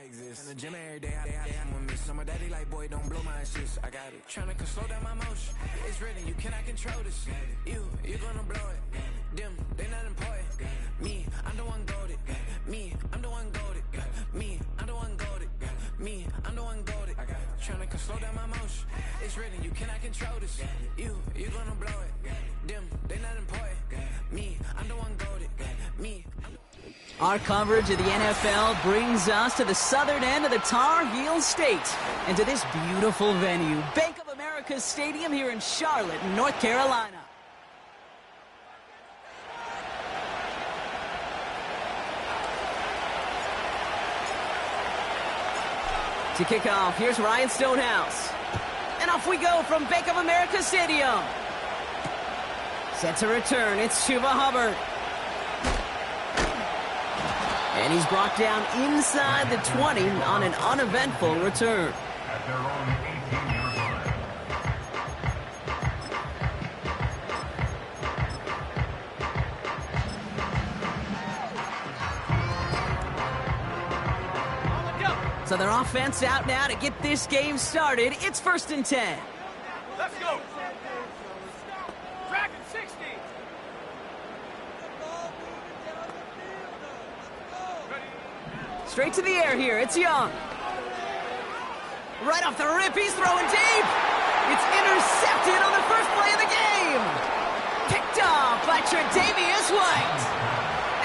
exist. In the gym every day, I'm with me. Summer daddy like, boy, don't blow my assist. I got it. Tryna slow down my motion. It's written, you cannot control this. You gonna blow it. Them, they not important. Me, I'm the one golded. Me, I'm the one golded. Me, I'm the one golded. Me, I'm the one golded. Tryna slow down my motion. It's written, you cannot control this. You gonna blow it. Them, they not important. Me, I'm the one golded. Me, I'm Our coverage of the NFL brings us to the southern end of the Tar Heel State and to this beautiful venue, Bank of America Stadium here in Charlotte, North Carolina. To kick off, here's Ryan Stonehouse. And off we go from Bank of America Stadium. Set to return, it's Chuba Hubbard. And he's brought down inside the 20 on an uneventful return. At their own 18-yard line. So their offense out now to get this game started. It's 1st and 10. Let's go. Dragon 60. Straight to the air here. It's Young. Right off the rip, he's throwing deep. It's intercepted on the first play of the game. Picked off by Tre'Davious White.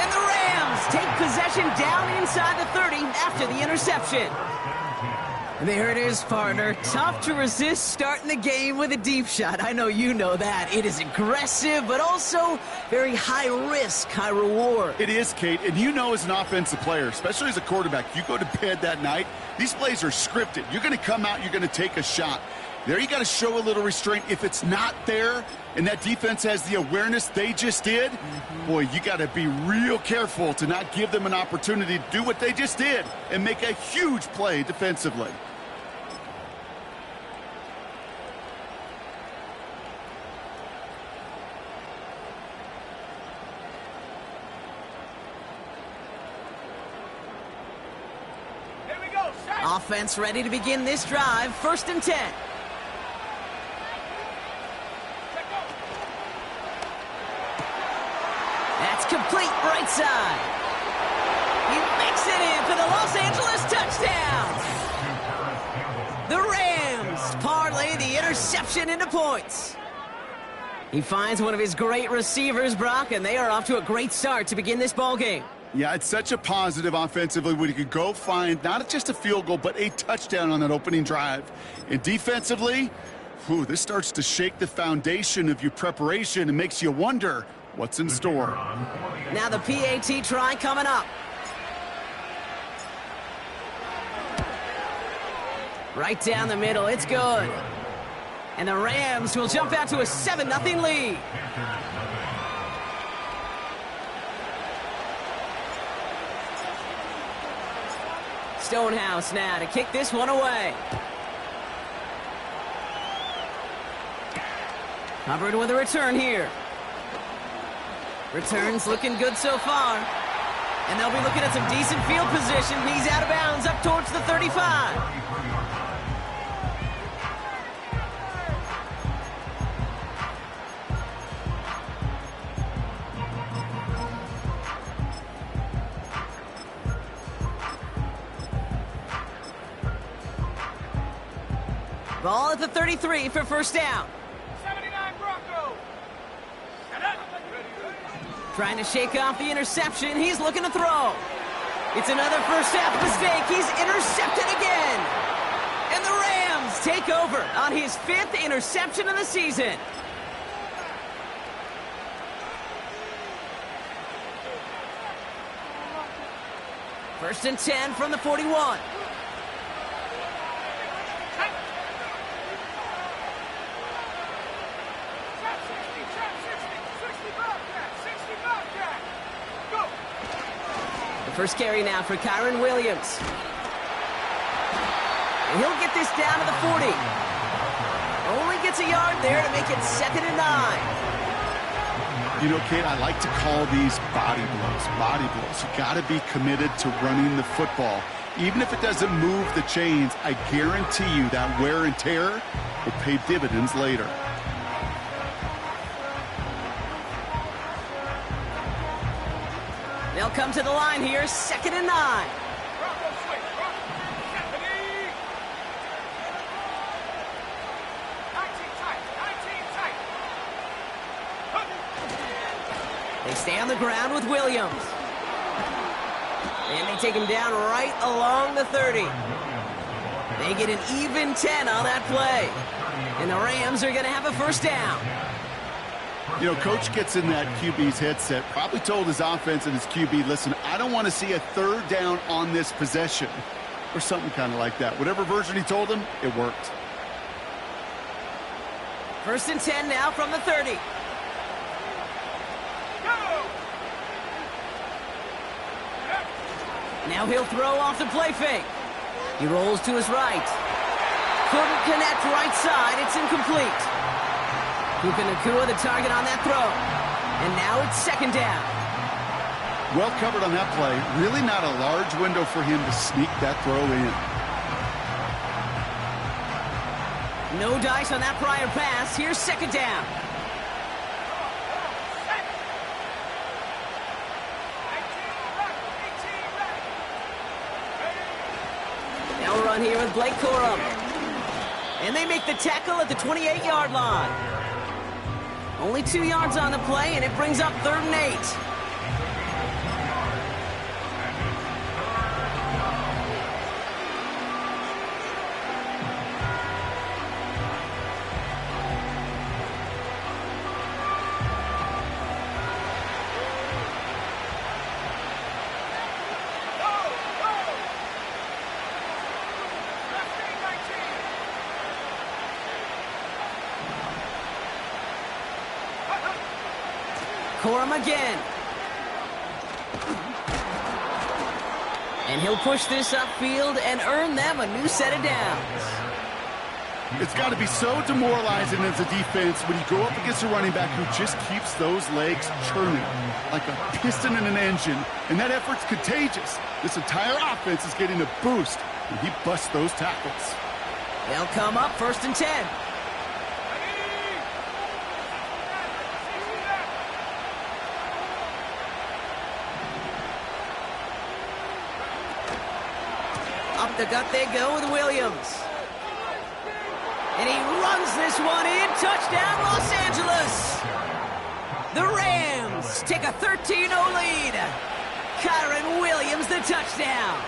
And the Rams take possession down inside the 30 after the interception. There it is, partner. Tough to resist starting the game with a deep shot. I know you know that. It is aggressive, but also very high risk, high reward. It is, Kate, and you know as an offensive player, especially as a quarterback, you go to bed that night, these plays are scripted. You're going to come out, you're going to take a shot. There you got to show a little restraint. If it's not there and that defense has the awareness they just did, boy, you got to be real careful to not give them an opportunity to do what they just did and make a huge play defensively. Here we go. Set. Offense ready to begin this drive. 1st and 10. That's complete right side. He makes it in for the Los Angeles touchdown. The Rams parlay the interception into points. He finds one of his great receivers, Brock, and they are off to a great start to begin this ball game. Yeah, it's such a positive offensively when you could go find not just a field goal, but a touchdown on that opening drive. And defensively, this starts to shake the foundation of your preparation and makes you wonder what's in store. Now the PAT try coming up. Right down the middle, it's good. And the Rams will jump out to a 7-0 lead. Stonehouse now to kick this one away. Hubbard with a return here. Returns looking good so far. And they'll be looking at some decent field position. He's out of bounds up towards the 35. Ball at the 33 for 1st down. 79 Broncos. Trying to shake off the interception. He's looking to throw. It's another first half mistake. He's intercepted again. And the Rams take over on his 5th interception of the season. First and 10 from the 41. First carry now for Kyren Williams. And he'll get this down to the 40. Only gets a yard there to make it 2nd and 9. You know, Kate, I like to call these body blows. Body blows. You got to be committed to running the football. Even if it doesn't move the chains, I guarantee you that wear and tear will pay dividends later. They'll come to the line here, 2nd and 9. Bronco switch. Stephanie. 19 tight. 19 tight. They stay on the ground with Williams. And they take him down right along the 30. They get an even 10 on that play. And the Rams are going to have a first down. You know, Coach gets in that QB's headset, probably told his offense and his QB, listen, I don't want to see a 3rd down on this possession. Or something kind of like that. Whatever version he told him, it worked. 1st and 10 now from the 30. Now he'll throw off the play fake. He rolls to his right. Couldn't connect right side. It's incomplete. Puka Nacua the target on that throw. And now it's 2nd down. Well covered on that play. Really not a large window for him to sneak that throw in. No dice on that prior pass. Here's 2nd down. Now run here with Blake Corum. And they make the tackle at the 28-yard line. Only 2 yards on the play, and it brings up 3rd and 8. Corum again. And he'll push this upfield and earn them a new set of downs. It's got to be so demoralizing as a defense when you go up against a running back who just keeps those legs churning like a piston in an engine, and that effort's contagious. This entire offense is getting a boost when he busts those tackles. They'll come up 1st and 10. Up the gut they go with Williams. And he runs this one in. Touchdown, Los Angeles. The Rams take a 13-0 lead. Kyren Williams, the touchdown.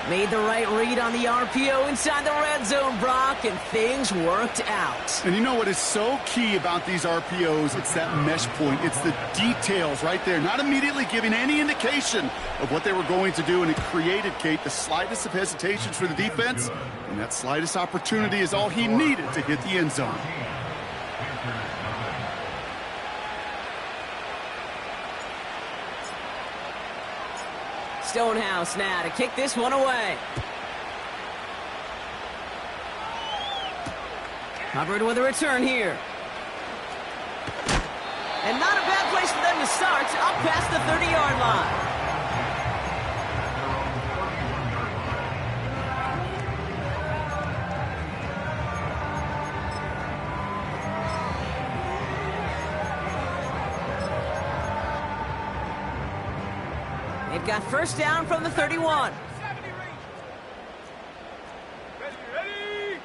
Made the right read on the RPO inside the red zone, Brock, and things worked out. And you know what is so key about these RPOs? It's that mesh point. It's the details right there. Not immediately giving any indication of what they were going to do, and it created, Kate, the slightest of hesitations for the defense, and that slightest opportunity is all he needed to hit the end zone. Stonehouse now to kick this one away. Hubbard with a return here. And not a bad place for them to start, up past the 30-yard line. They've got first down from the 31. Ready.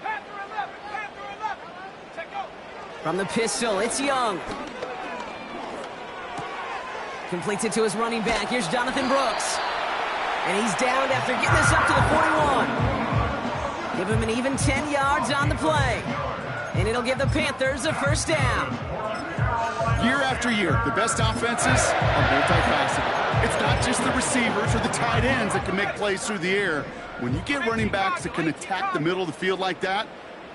Panther 11. Take go. From the pistol, it's Young. Completes it to his running back. Here's Jonathan Brooks. And he's downed after getting this up to the 41. Give him an even 10 yards on the play. And it'll give the Panthers a first down. Year after year, the best offenses are multifaceted. It's not just the receivers or the tight ends that can make plays through the air. When you get running backs that can attack the middle of the field like that,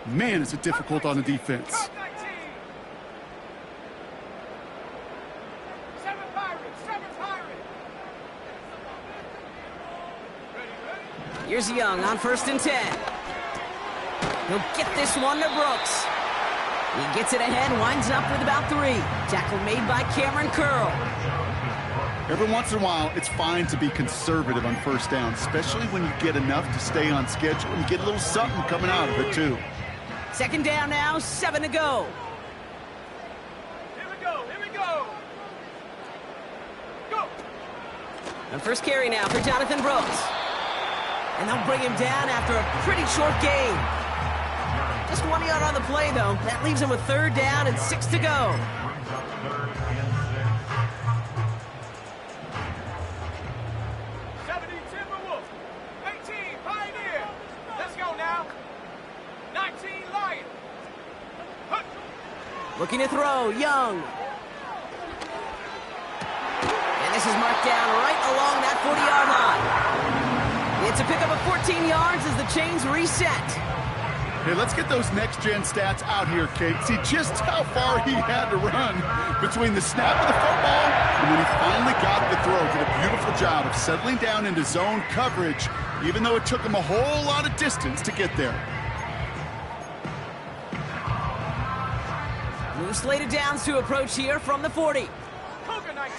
man, is it difficult on the defense. 7 Pirates. Here's Young on 1st and 10. He'll get this one to Brooks. He gets it ahead, winds up with about 3. Tackle made by Cameron Curl. Every once in a while, it's fine to be conservative on first down, especially when you get enough to stay on schedule and get a little something coming out of it, too. Second down now, 7 to go. Here we go, here we go. Go. And first carry now for Jonathan Brooks. And they'll bring him down after a pretty short gain. Just 1 yard on the play, though. That leaves him with third down and 6 to go. 70 Timberwolves. 18 Pioneer. Let's go now. 19 Lion. Huh. Looking to throw, Young. And this is marked down right along that 40-yard line. It's a pickup of 14 yards as the chains reset. Hey, let's get those next-gen stats out here, Kate. See just how far he had to run between the snap of the football and when he finally got the throw. Did a beautiful job of settling down into zone coverage, even though it took him a whole lot of distance to get there. New slated downs to approach here from the 40. Cougar 19.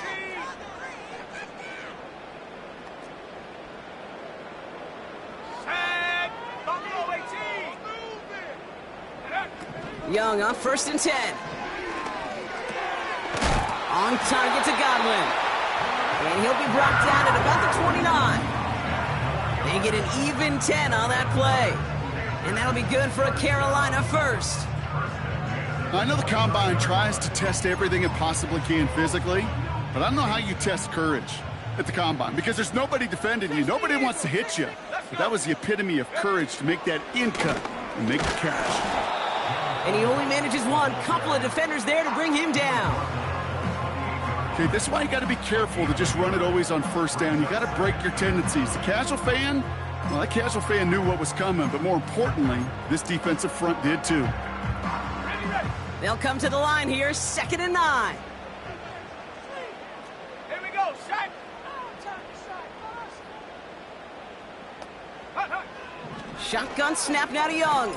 Set. Buffalo 18. Young on first and 10. On target to Godwin. And he'll be brought down at about the 29. They get an even 10 on that play. And that'll be good for a Carolina first. I know the Combine tries to test everything it possibly can physically, but I don't know how you test courage at the Combine because there's nobody defending you. Nobody wants to hit you. But that was the epitome of courage to make that in cut and make the catch. And he only manages one. Couple of defenders there to bring him down. Okay, this is why you got to be careful to just run it always on first down. You got to break your tendencies. The casual fan, well, that casual fan knew what was coming, but more importantly, this defensive front did too. Ready, ready. They'll come to the line here, 2nd and 9. Here we go. Set. Hut, hut. Shotgun snap now to Young.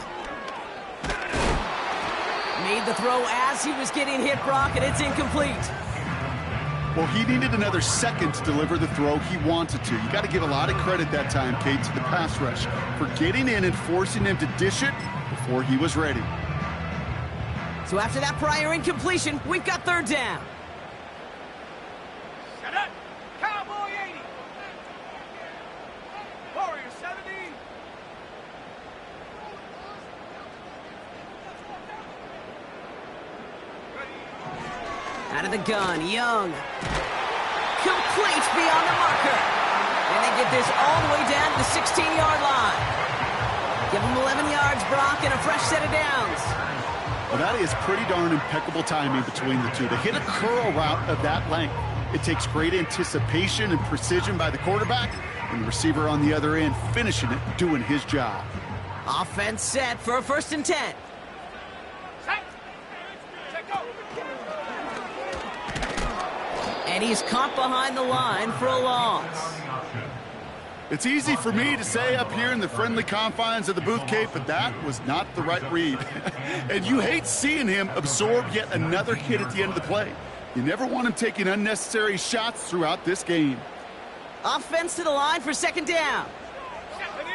Made the throw as he was getting hit, Brock, and it's incomplete. Well, he needed another second to deliver the throw he wanted to. You got to give a lot of credit that time, Kate, to the pass rush for getting in and forcing him to dish it before he was ready. So after that prior incompletion, we've got third down. Set up. Cowboy 80. Warrior 70. Out of the gun, Young. Complete beyond the marker. And they get this all the way down to the 16-yard line. Give them 11 yards, Brock, and a fresh set of downs. Well, that is pretty darn impeccable timing between the two. To hit a curl route of that length, it takes great anticipation and precision by the quarterback, and the receiver on the other end finishing it, doing his job. Offense set for a 1st and 10. Set. Set, go. And he's caught behind the line for a loss. It's easy for me to say up here in the friendly confines of the booth, Kate, but that was not the right read. And you hate seeing him absorb yet another hit at the end of the play. You never want him taking unnecessary shots throughout this game. Offense to the line for 2nd down. Stephanie.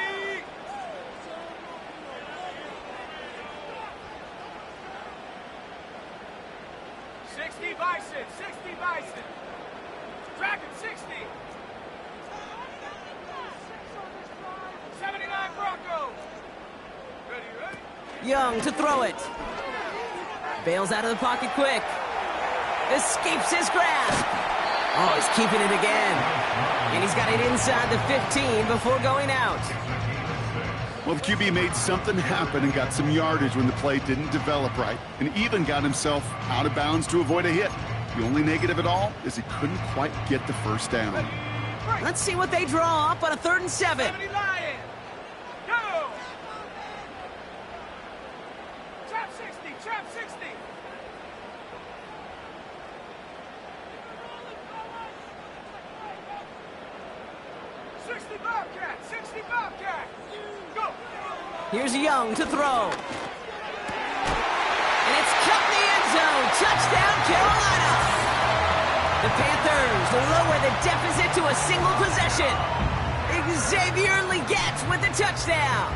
Bison. 60 Bison. Dragon 60. 79 Broncos. Ready, ready? Young to throw it. Bails out of the pocket quick. Escapes his grasp. Oh, he's keeping it again. And he's got it inside the 15 before going out. Well, the QB made something happen and got some yardage when the play didn't develop right, and even got himself out of bounds to avoid a hit. The only negative at all is he couldn't quite get the first down. Let's see what they draw up on a 3rd and 7. 70 Lion. Go. Trap 60. Trap 60. Bobcat. 60 Bobcat. Go. Here's Young to throw. And it's cut in the end zone. Touchdown, Carolina. The Panthers lower the deficit to a single possession. Xavier Legette with the touchdown.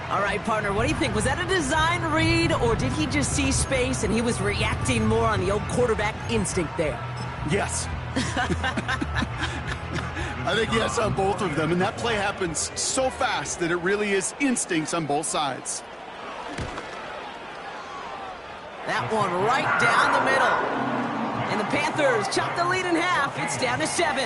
All right, partner, what do you think? Was that a design read, or did he just see space and he was reacting more on the old quarterback instinct there? Yes. I think yes on both of them, and that play happens so fast that it really is instincts on both sides. That one right down the middle. And the Panthers chop the lead in half. It's down to 7.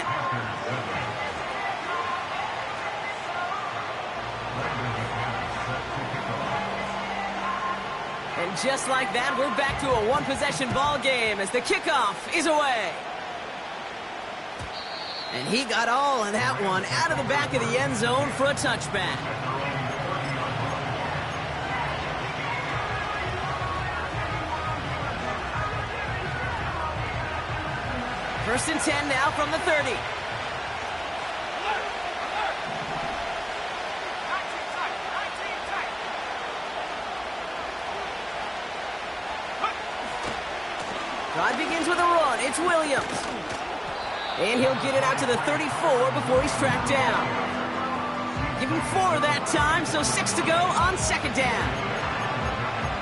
And just like that, we're back to a one-possession ball game as the kickoff is away. And he got all of that one out of the back of the end zone for a touchback. First and 10 now from the 30. Drive begins with a run. It's Williams. And he'll get it out to the 34 before he's tracked down. Give him 4 that time, so 6 to go on second down.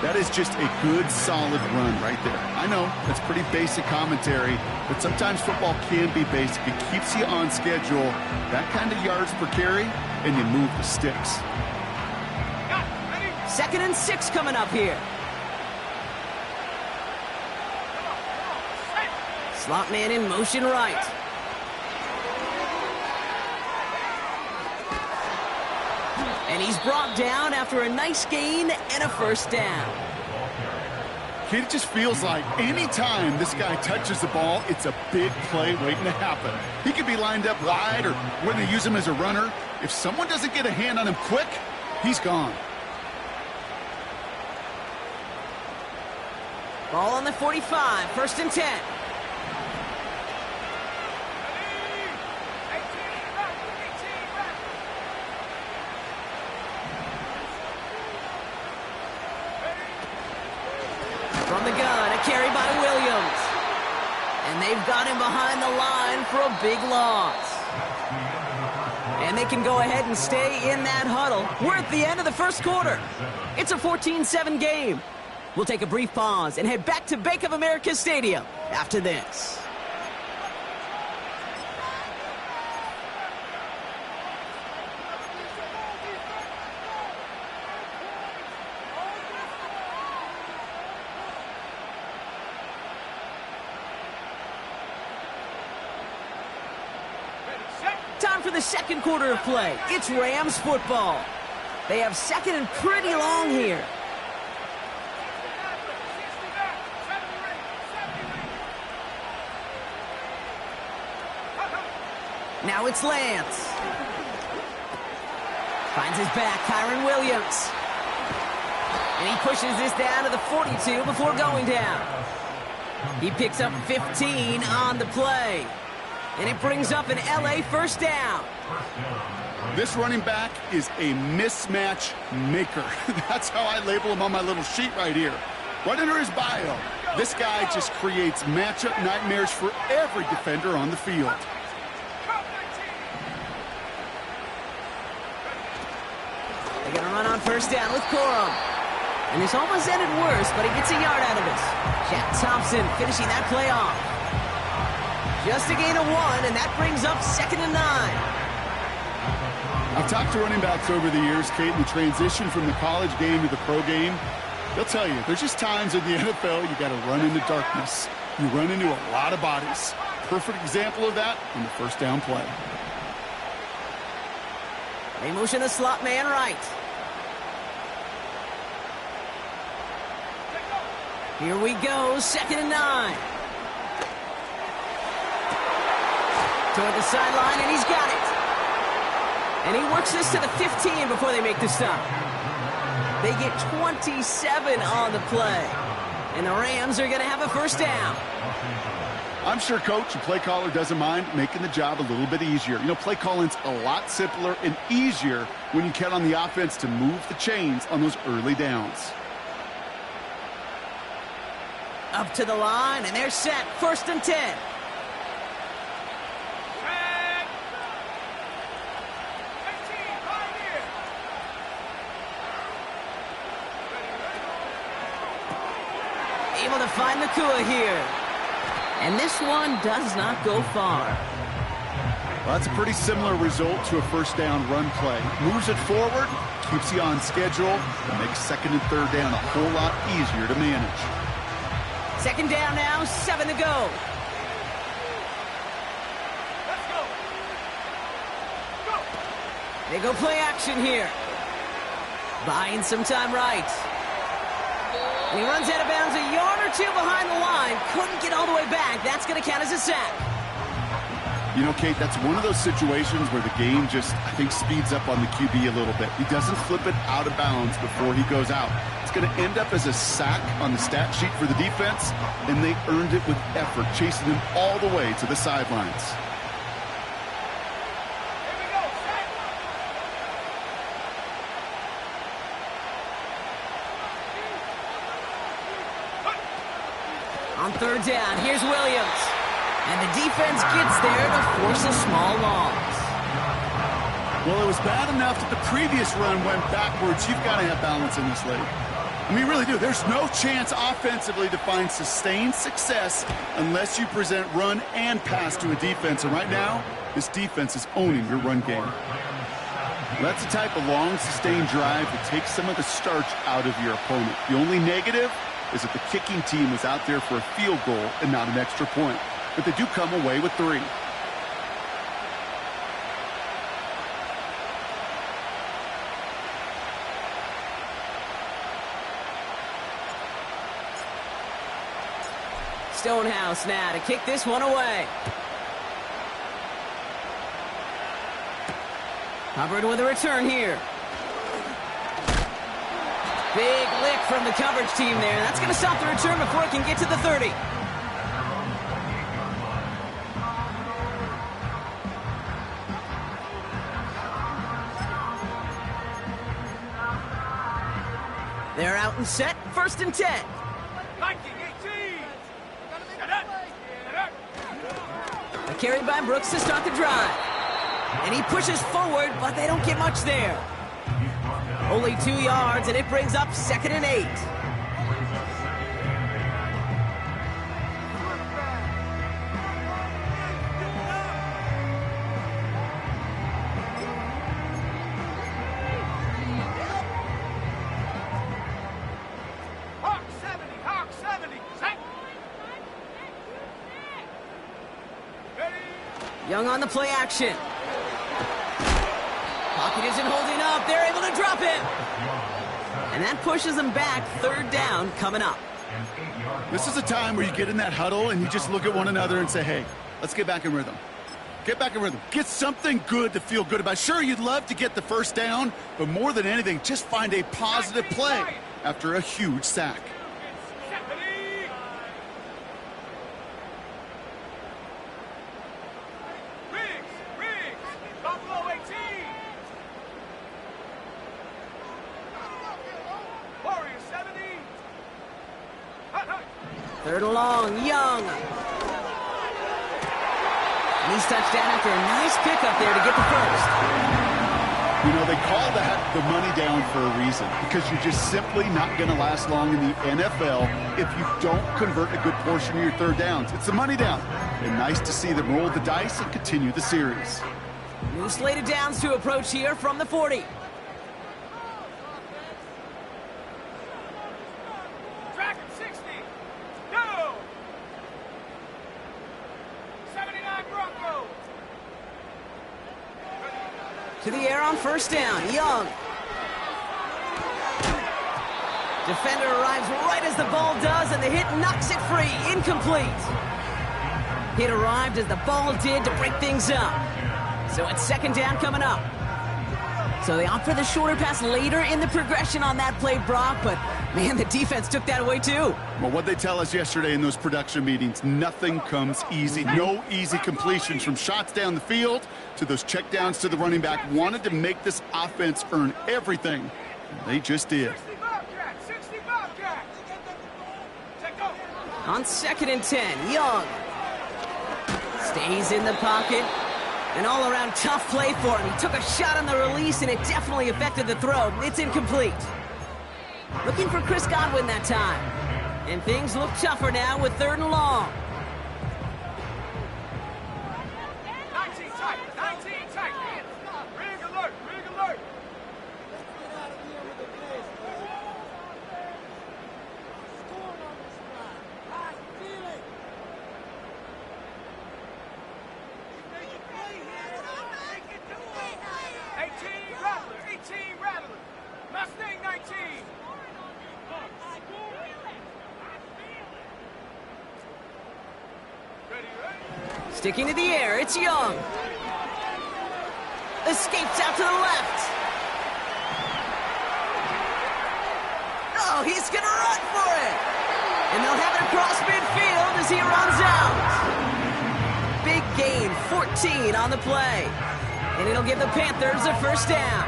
That is just a good, solid run right there. I know, that's pretty basic commentary, but sometimes football can be basic. It keeps you on schedule, that kind of yards per carry, and you move the sticks. 2nd and 6 coming up here. Slot man in motion right. And he's brought down after a nice gain and a first down. It just feels like any time this guy touches the ball, it's a big play waiting to happen. He could be lined up wide or when they use him as a runner. If someone doesn't get a hand on him quick, he's gone. Ball on the 45, 1st and 10. From the gun, a carry by Williams. And they've got him behind the line for a big loss. And they can go ahead and stay in that huddle. We're at the end of the first quarter. It's a 14-7 game. We'll take a brief pause and head back to Bank of America Stadium after this. Time for the second quarter of play. It's Rams football. They have second and pretty long here. Now it's Lance. Finds his back, Kyren Williams. And he pushes this down to the 42 before going down. He picks up 15 on the play. And it brings up an LA first down. This running back is a mismatch maker. That's how I label him on my little sheet right here. Right under his bio, this guy just creates matchup nightmares for every defender on the field. They're going to run on first down with Corum. And this almost ended worse, but he gets a yard out of it. Shaq Thompson finishing that play off. Just a gain of 1, and that brings up 2nd and 9. I've talked to running backs over the years, Kate, in the transition from the college game to the pro game. They'll tell you, there's just times in the NFL you got to run into darkness. You run into a lot of bodies. Perfect example of that on the first down play. They motion the slot man right. Here we go, 2nd and 9. Toward the sideline, and he's got it. And he works this to the 15 before they make the stop. They get 27 on the play. And the Rams are going to have a first down. I'm sure coach and play caller doesn't mind making the job a little bit easier. You know, play calling's a lot simpler and easier when you count on the offense to move the chains on those early downs. Up to the line, and they're set. 1st and 10. able to find Nakua here. And this one does not go far. Well, that's a pretty similar result to a first down run play. Moves it forward, keeps you on schedule, and makes second and third down a whole lot easier to manage. Second down now, 7 to go. Let's go. Go. They go play action here. Buying some time right. And he runs out of bounds a yard or two behind the line. Couldn't get all the way back. That's going to count as a sack. You know, Kate, that's one of those situations where the game just, I think, speeds up on the QB a little bit. He doesn't flip it out of bounds before he goes out. It's going to end up as a sack on the stat sheet for the defense, and they earned it with effort, chasing him all the way to the sidelines. Here we go. Sack. On third down, here's Williams. And the defense gets there to force a small loss. Well, it was bad enough that the previous run went backwards. You've got to have balance in this league. I mean, you really do. There's no chance offensively to find sustained success unless you present run and pass to a defense. And right now, this defense is owning your run game. That's the type of long, sustained drive that takes some of the starch out of your opponent. The only negative is that the kicking team was out there for a field goal and not an extra point. But they do come away with 3. Stonehouse now to kick this one away. Hubbard with a return here. Big lick from the coverage team there. That's going to stop the return before it can get to the 30. They're out and set, 1st and 10. 19, 18. A carry by Brooks to start the drive. And he pushes forward, but they don't get much there. Only 2 yards, and it brings up 2nd and 8. Hawk 70, Hawk 70. Sack. Ready. Young on the play action. Pocket isn't holding up. They're able to drop it. And that pushes them back. 3rd down coming up. This is a time where you get in that huddle and you just look at one another and say, hey, let's get back in rhythm. Get back in rhythm. Get something good to feel good about. Sure, you'd love to get the first down, but more than anything, just find a positive play after a huge sack. Ready. Riggs. Buffalo 18. Warriors 70. Hut. 3rd and long, Young. And he's touchdown after a nice pickup there to get the first. You know, they call that the money down for a reason, because you're just simply not going to last long in the NFL if you don't convert a good portion of your 3rd downs. It's the money down. And nice to see them roll the dice and continue the series. New slated downs to approach here from the 40. Track 60. Go. 79 Broncos. To the air on 1st down, Young. Defender arrives right as the ball does, and the hit knocks it free. Incomplete. Hit arrived as the ball did to break things up. So it's 2nd down coming up. So they opt for the shorter pass later in the progression on that play, Brock, but man, the defense took that away too. Well, what they tell us yesterday in those production meetings, nothing comes easy. No easy completions, from shots down the field to those checkdowns to the running back. Wanted to make this offense earn everything. They just did. 60 Bobcat. Take go. On 2nd and 10, Young stays in the pocket. An all-around tough play for him. He took a shot on the release, and it definitely affected the throw. It's incomplete. Looking for Chris Godwin that time. And things look tougher now with 3rd and long. 19 tight. 19 tight. Rig alert. Rig alert. Mustang 19. Ready, ready? Sticking to the air, it's Young. Escapes out to the left. Oh, he's gonna run for it. And they'll have it across midfield as he runs out. Big gain, 14 on the play. And it'll give the Panthers a 1st down.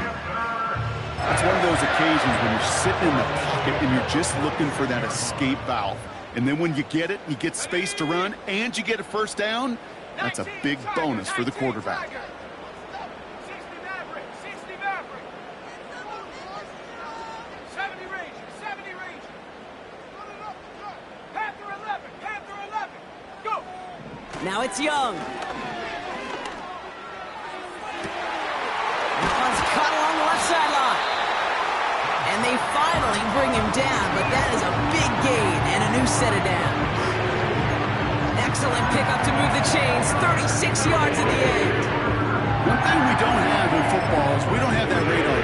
It's one of those occasions when you're sitting in the pocket and you're just looking for that escape valve. And then when you get it, you get space to run, and you get a 1st down, that's a big bonus for the quarterback. 60 Maverick. 60 Maverick. 70 Ranger. 70 Ranger. Panther 11. Panther 11. Go. Now it's Young. That one's caught along the left sideline. And they finally bring him down, but that is a big gain and a new set of downs. Excellent pickup to move the chains, 36 yards at the end. One thing we don't have in football is we don't have that radar.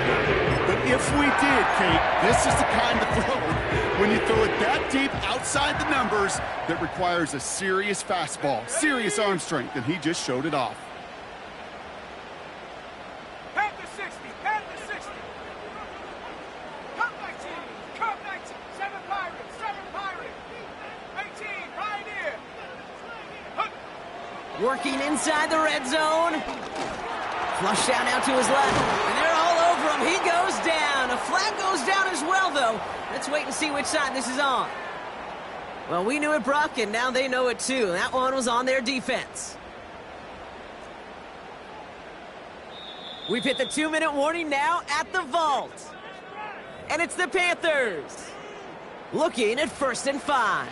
But if we did, Kate, this is the kind of throw, when you throw it that deep outside the numbers, that requires a serious fastball, serious arm strength, and he just showed it off. Panther 60. Panther 60. Cup 19. Cup 19. 7 Pirates. 7 Pirates. 18. Pioneer. Working inside the red zone. Flush down out to his left. And they're all over him. He goes down. A flag goes down as well, though. Let's wait and see which side this is on. Well, we knew it, Brock, and now they know it too. That one was on their defense. We've hit the 2-minute warning now at the vault. And it's the Panthers. Looking at 1st and 5.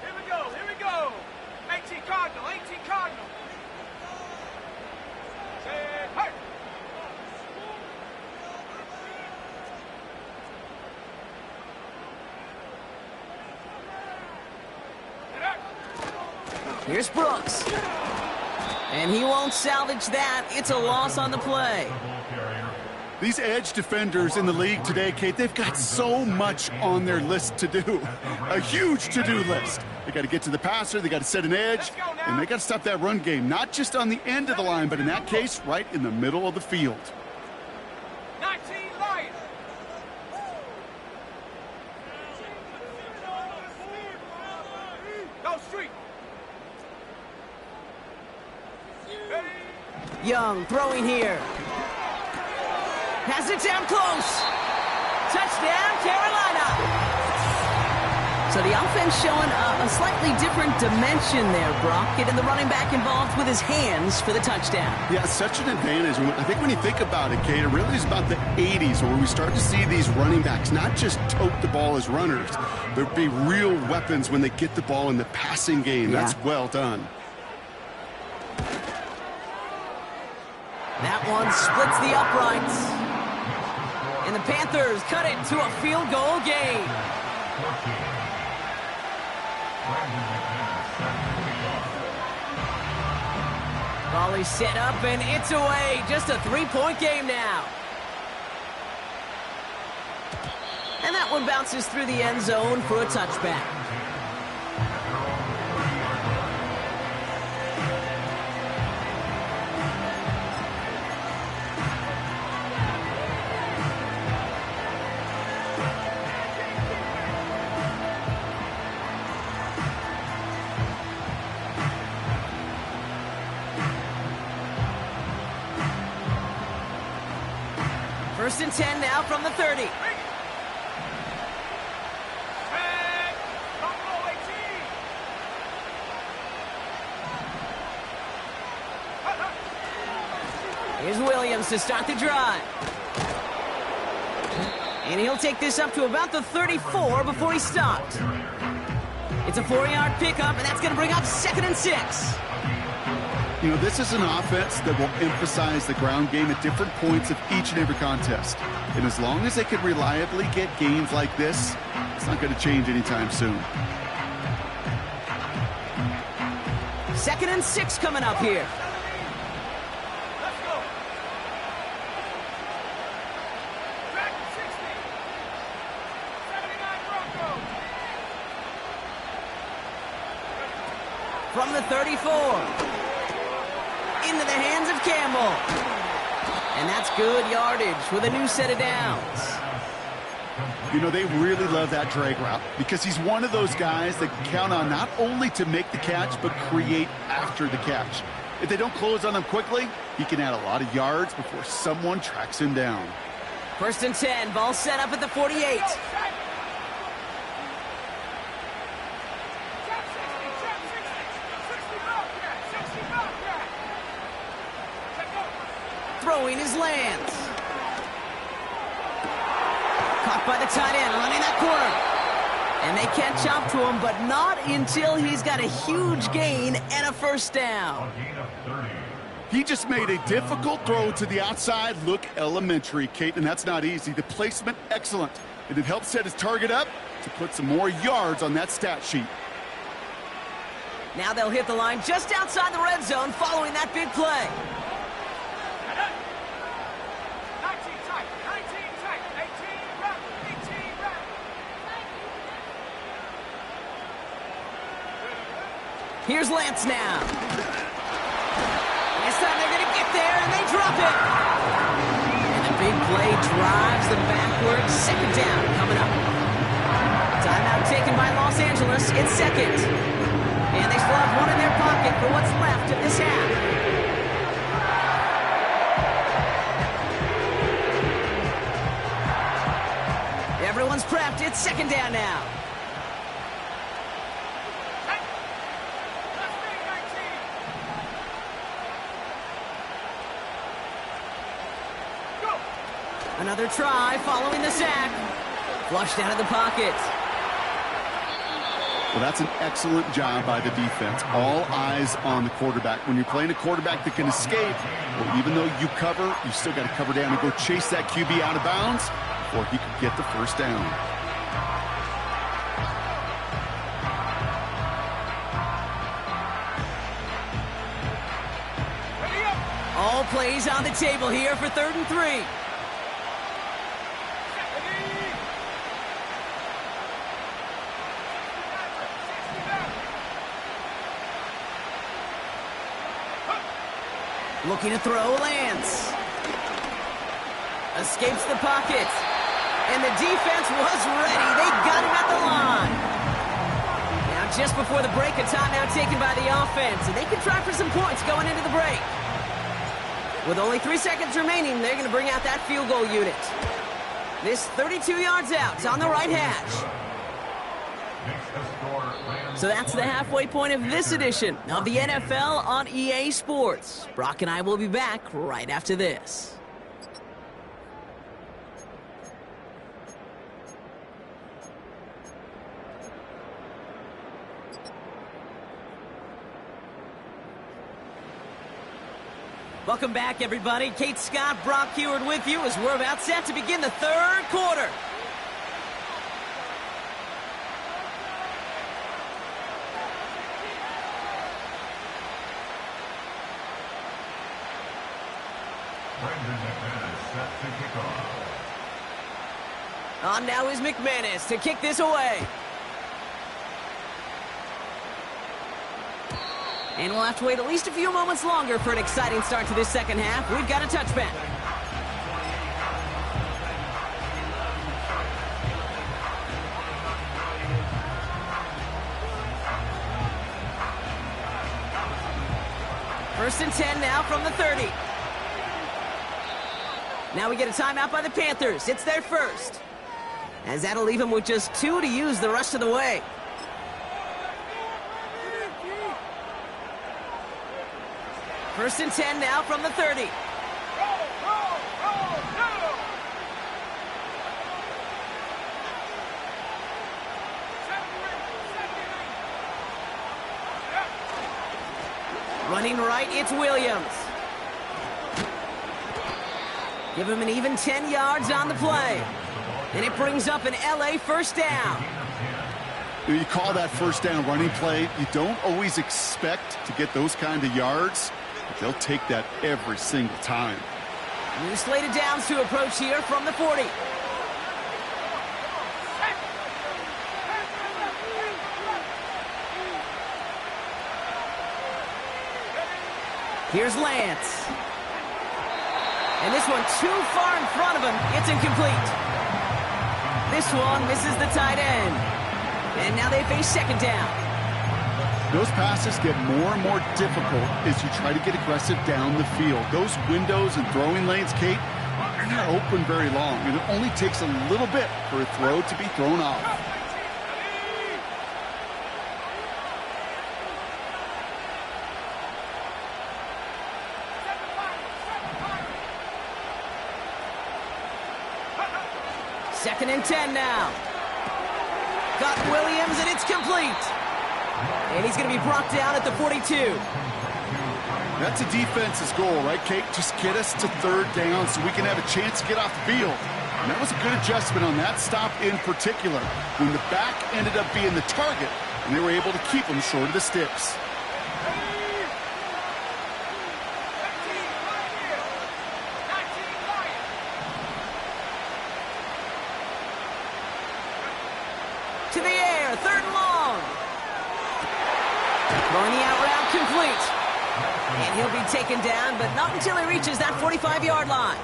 Here we go. Here we go. 18 Cardinal. 18 Cardinal. Say, hey. Here's Brooks. And he won't salvage that. It's a loss on the play. These edge defenders in the league today, Kate, they've got so much on their list to do. A huge to-do list. They got to get to the passer, they got to set an edge, and they got to stop that run game, not just on the end of the line, but in that case, right in the middle of the field. 19 Lions. Go street. Young throwing here. Has it down close. Touchdown, Carolina. So the offense showing a slightly different dimension there, Brock. Getting the running back involved with his hands for the touchdown. Yeah, such an advantage. I think when you think about it, Kate, it really is about the 80s where we start to see these running backs not just tote the ball as runners, but be real weapons when they get the ball in the passing game. Yeah. That's well done. That one splits the uprights. And the Panthers cut it to a field goal game. Volley set up and it's away. Just a 3-point game now. And that one bounces through the end zone for a touchback. First and 10 now from the 30. Here's Williams to start the drive. And he'll take this up to about the 34 before he stopped. It's a 4-yard pickup, and that's going to bring up 2nd and 6. You know, this is an offense that will emphasize the ground game at different points of each and every contest. And as long as they can reliably get gains like this, it's not going to change anytime soon. 2nd and 6 coming up here. Let's go. Back to 60. 79 Broncos. From the 34. Into the hands of Campbell. And that's good yardage with a new set of downs. You know, they really love that drag route because he's one of those guys that can count on not only to make the catch, but create after the catch. If they don't close on him quickly, he can add a lot of yards before someone tracks him down. 1st and 10, ball set up at the 48. Throwing his Lance. Caught by the tight end, running that corner. And they catch up to him, but not until he's got a huge gain and a 1st down. A gain of 30. He just made a difficult throw to the outside look elementary, Kate, and that's not easy. The placement, excellent. And it helped set his target up to put some more yards on that stat sheet. Now they'll hit the line just outside the red zone following that big play. 19 tight, 18 run, 18 run. Here's Lance now. This time they're going to get there, and they drop it. And the big play drives them backwards. 2nd down coming up. Timeout taken by Los Angeles. It's 2nd. And they still have one in their pocket for what's left of this half. Everyone's prepped. It's 2nd down now. Let's be 19. Go. Another try following the sack. Flushed out of the pocket. Well, that's an excellent job by the defense. All eyes on the quarterback. When you're playing a quarterback that can escape, well, even though you cover, you still got to cover down and go chase that QB out of bounds before he could get the 1st down. Ready up. All plays on the table here for 3rd and 3. Ready. Looking to throw, Lance. Escapes the pocket. And the defense was ready. They got him at the line. Now just before the break, a timeout taken by the offense. And they can try for some points going into the break. With only 3 seconds remaining, they're going to bring out that field goal unit. This 32 yards out. It's on the right hash. Makes the score Rams So that's the halfway point of this edition of the NFL on EA Sports. Brock and I will be back right after this. Welcome back, everybody. Kate Scott, Brock Huard with you as we're about set to begin the 3rd quarter. Brendan McManus set to kick off. On now is McManus to kick this away. And we'll have to wait at least a few moments longer for an exciting start to this 2nd half. We've got a touchback. First and 10 now from the 30. Now we get a timeout by the Panthers. It's their first. As that'll leave them with just 2 to use the rest of the way. First and 10 now from the 30. Running right, it's Williams. Give him an even 10 yards on the play. And it brings up an LA first down. You call that first down running play. You don't always expect to get those kind of yards, but they'll take that every single time. New slated downs to approach here from the 40. Here's Lance. And this one too far in front of him. It's incomplete. This one misses the tight end. And now they face second down. Those passes get more and more difficult as you try to get aggressive down the field. Those windows and throwing lanes, Kate, are not open very long. And it only takes a little bit for a throw to be thrown off. Second and 10 now. Got Williams, and it's complete. And he's going to be brought down at the 42. That's a defense's goal, right, Kate? Just get us to third down so we can have a chance to get off the field. And that was a good adjustment on that stop in particular, when the back ended up being the target, and they were able to keep him short of the sticks. To the air, third and long. Throwing the out route complete. And he'll be taken down, but not until he reaches that 45-yard line.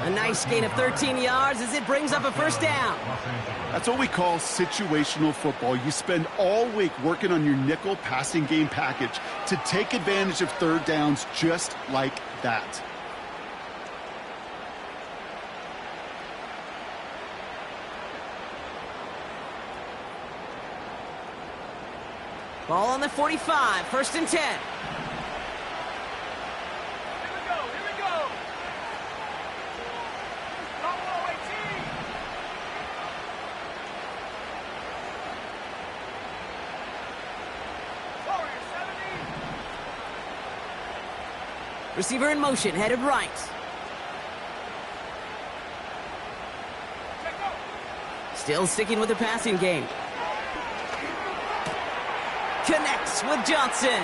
A nice gain of 13 yards as it brings up a first down. That's what we call situational football. You spend all week working on your nickel passing game package to take advantage of third downs just like that. Ball on the 45, first and 10. Here we go. Combo 18. Warrior 70. Receiver in motion, headed right. Check go. Still sticking with the passing game. Connects with Johnson.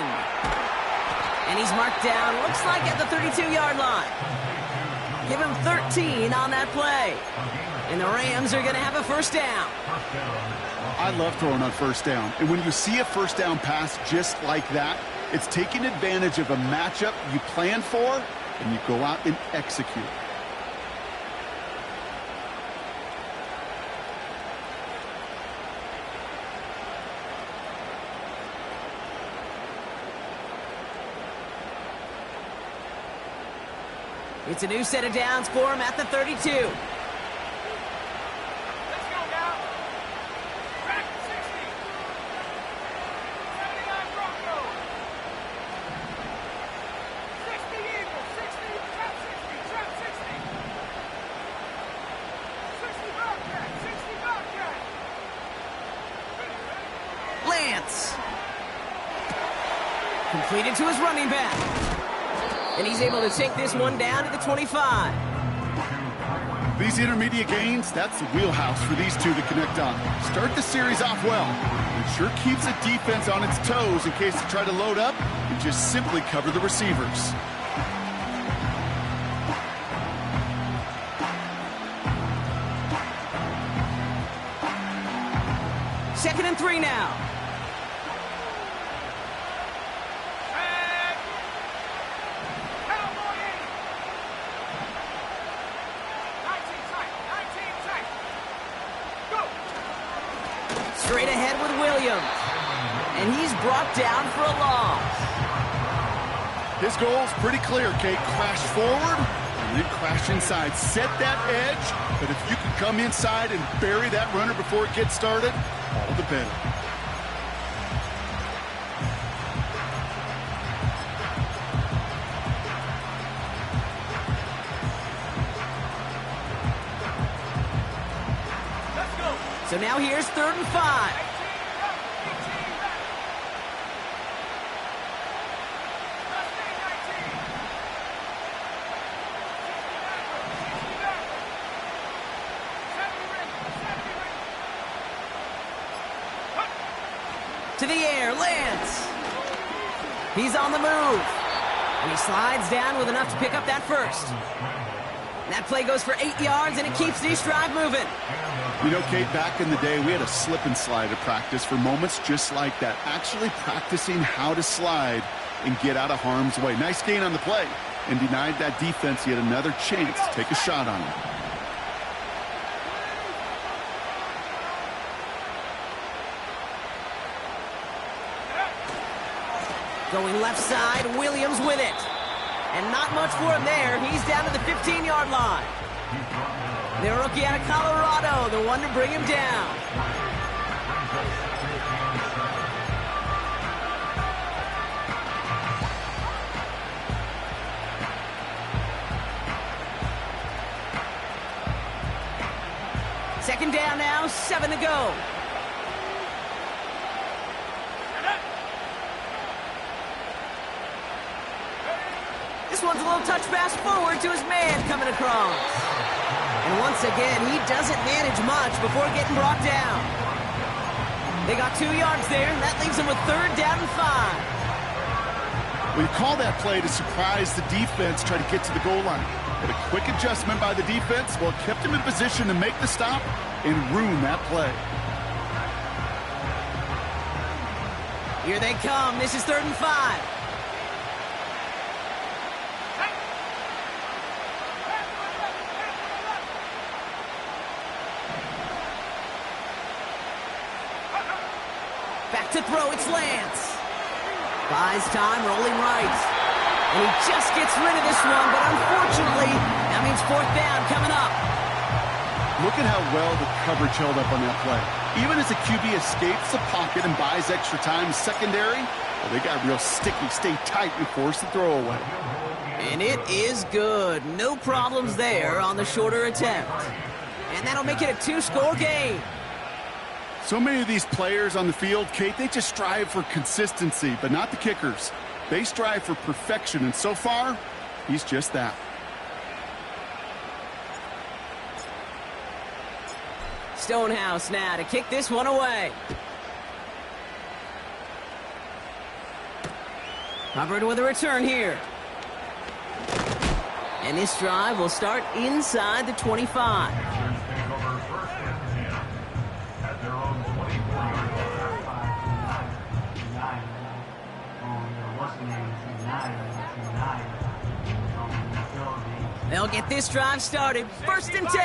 And he's marked down, looks like at the 32-yard line. Give him 13 on that play. And the Rams are going to have a first down. I love throwing on first down. And when you see a first down pass just like that, it's taking advantage of a matchup you plan for, and you go out and execute. It's a new set of downs for him at the 32. Let's go now. Track 60. 79 Broncos. 60 Eagles. 60. Trap 60. Trap 60. 60 Bobcat. 60 Bobcat. Lance. Completed to his running back. And he's able to take this one down to the 25. These intermediate gains, that's the wheelhouse for these two to connect on. Start the series off well. It sure keeps the defense on its toes in case they try to load up and just simply cover the receivers. Second and 3 now. Straight ahead with Williams. And he's brought down for a loss. His goal is pretty clear, Kate. Crash forward and then crash inside. Set that edge, but if you can come inside and bury that runner before it gets started, all the better. So now here's third and 5. To the air, Lance. He's on the move. And he slides down with enough to pick up that first. That play goes for 8 yards, and it keeps this drive moving. You know, Kate, back in the day, we had a slip and slide at practice for moments just like that. Actually practicing how to slide and get out of harm's way. Nice gain on the play, and denied that defense yet another chance to take a shot on him. Going left side, Williams with it. And not much for him there. He's down to the 15-yard line. The rookie out of Colorado, the one to bring him down. Second down now, 7 to go. This one's a little touch pass forward to his man coming across. And once again, he doesn't manage much before getting brought down. They got 2 yards there, and that leaves them with 3rd down and 5. We call that play to surprise the defense, try to get to the goal line. But a quick adjustment by the defense, well, it kept him in position to make the stop and ruin that play. Here they come. This is 3rd and 5. Back to throw, it's Lance. Buys time, rolling right. And he just gets rid of this one, but unfortunately, that means 4th down coming up. Look at how well the coverage held up on that play. Even as the QB escapes the pocket and buys extra time secondary, well, they got real sticky, stay tight, and force the throw away. And it is good. No problems there on the shorter attempt. And that'll make it a 2-score game. So many of these players on the field, Kate, they just strive for consistency, but not the kickers. They strive for perfection, and so far, he's just that. Stonehouse now to kick this one away. Hubbard with a return here. And this drive will start inside the 25. They'll get this drive started. 1st and 10. 60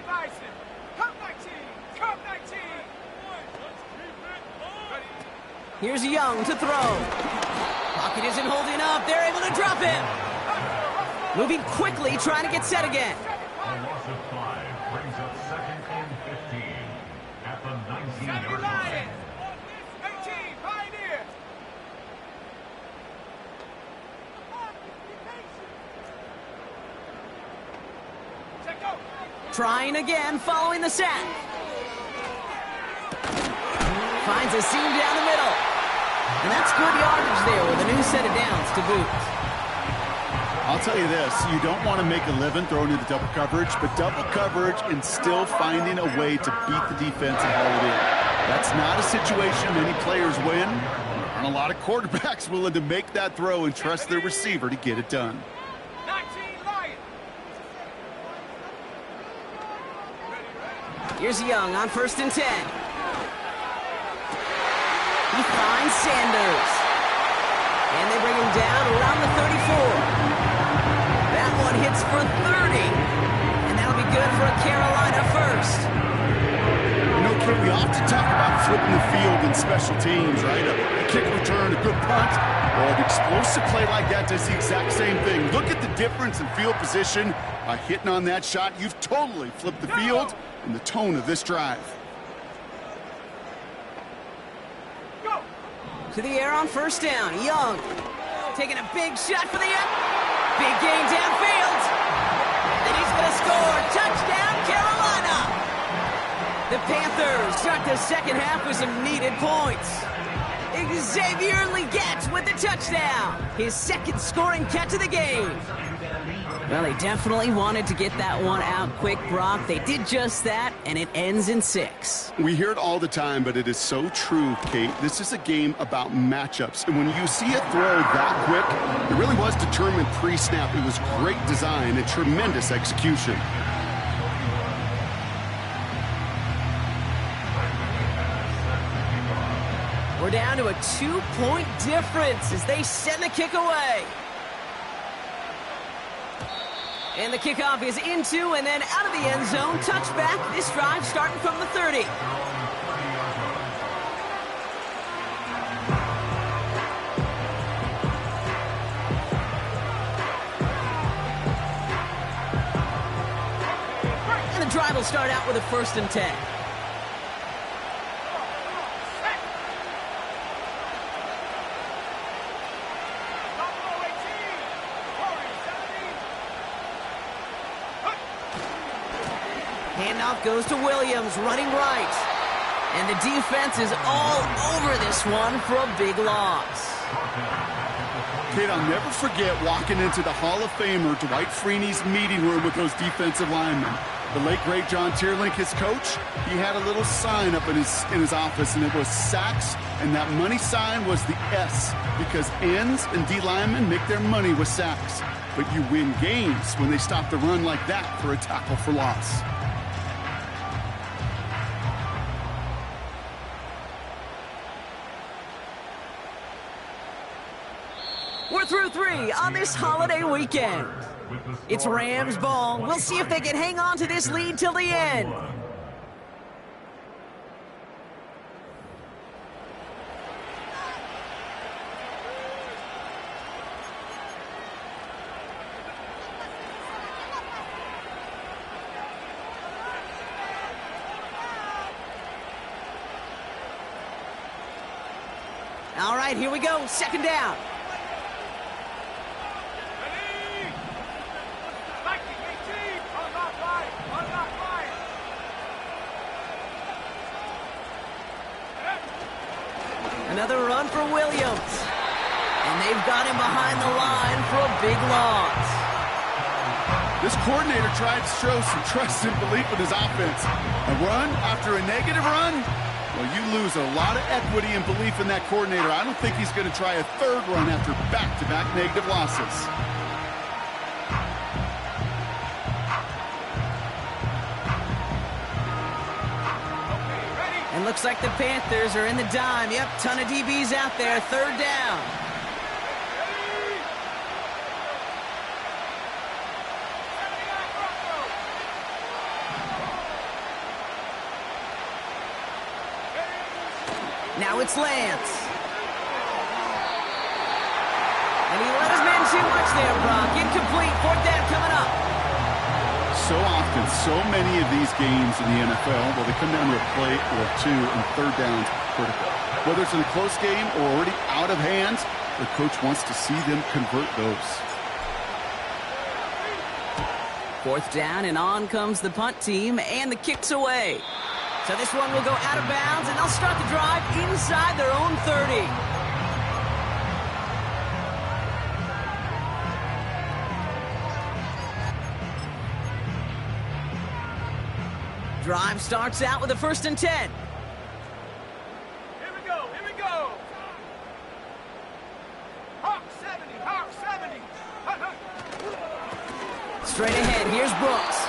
Bison. Come 19. Come 19. Here's Young to throw. Pocket isn't holding up. They're able to drop him. Moving quickly, trying to get set again. A loss of 5 brings up 2nd and 15 at the 19-yard line. 18, Pioneer. Trying again, following the sack. Finds a seam down the middle. And that's good yardage there with a new set of downs to boot. I'll tell you this, you don't want to make a living throwing into double coverage, but double coverage and still finding a way to beat the defense and haul it in. That's not a situation many players win. There aren't a lot of quarterbacks willing to make that throw and trust their receiver to get it done. 19 Lions. Here's Young on 1st and 10. He finds Sanders. And they bring him down around the 34. That one hits for 30. And that'll be good for a Carolina first. You know, Kid, we often talk about flipping the field in special teams, right? A kick return, a good punt. Well, an explosive play like that does the exact same thing. Look at the difference in field position. By hitting on that shot, you've totally flipped the field and the tone of this drive. Go. To the air on 1st down. Young taking a big shot for the end. Big gain downfield. And he's going to score. Touchdown, Carolina. The Panthers start the second half with some needed points. Xavier Legette with the touchdown. His 2nd scoring catch of the game. Well, they definitely wanted to get that one out quick, Brock. They did just that, and it ends in 6. We hear it all the time, but it is so true, Kate. This is a game about matchups. And when you see a throw that quick, it really was determined pre-snap. It was great design and tremendous execution. We're down to a 2-point difference as they send the kick away. And the kickoff is into and then out of the end zone. Touchback. This drive starting from the 30. And the drive will start out with a 1st and 10. Handoff goes to Williams, running right. And the defense is all over this one for a big loss. Kate, I'll never forget walking into the Hall of Famer Dwight Freeney's meeting room with those defensive linemen. The late, great John Tierlink, his coach, he had a little sign up in his office, and it was sacks, and that money sign was the S, because ends and D linemen make their money with sacks. But you win games when they stop the run like that for a tackle for loss. We're through 3 on this holiday weekend. It's Rams ball. We'll see if they can hang on to this lead till the end. All right, here we go. 2nd down. Another run for Williams. And they've got him behind the line for a big loss. This coordinator tried to show some trust and belief in his offense. A run after a negative run? Well, you lose a lot of equity and belief in that coordinator. I don't think he's going to try a 3rd run after back-to-back negative losses. And looks like the Panthers are in the dime. Yep, ton of DBs out there. 3rd down. Now it's Lance. And he let his man too much there, Brock. Incomplete. 4th down coming up. So often, so many of these games in the NFL, well, they come down to a play or 2 and 3rd downs critical. Whether it's in a close game or already out of hand, the coach wants to see them convert those. 4th down, and on comes the punt team, and the kick's away. So this one will go out of bounds, and they'll start the drive inside their own 30. Drive starts out with a 1st and 10. Here we go, here we go. Hawk 70, Hawk 70. Straight ahead, here's Brooks.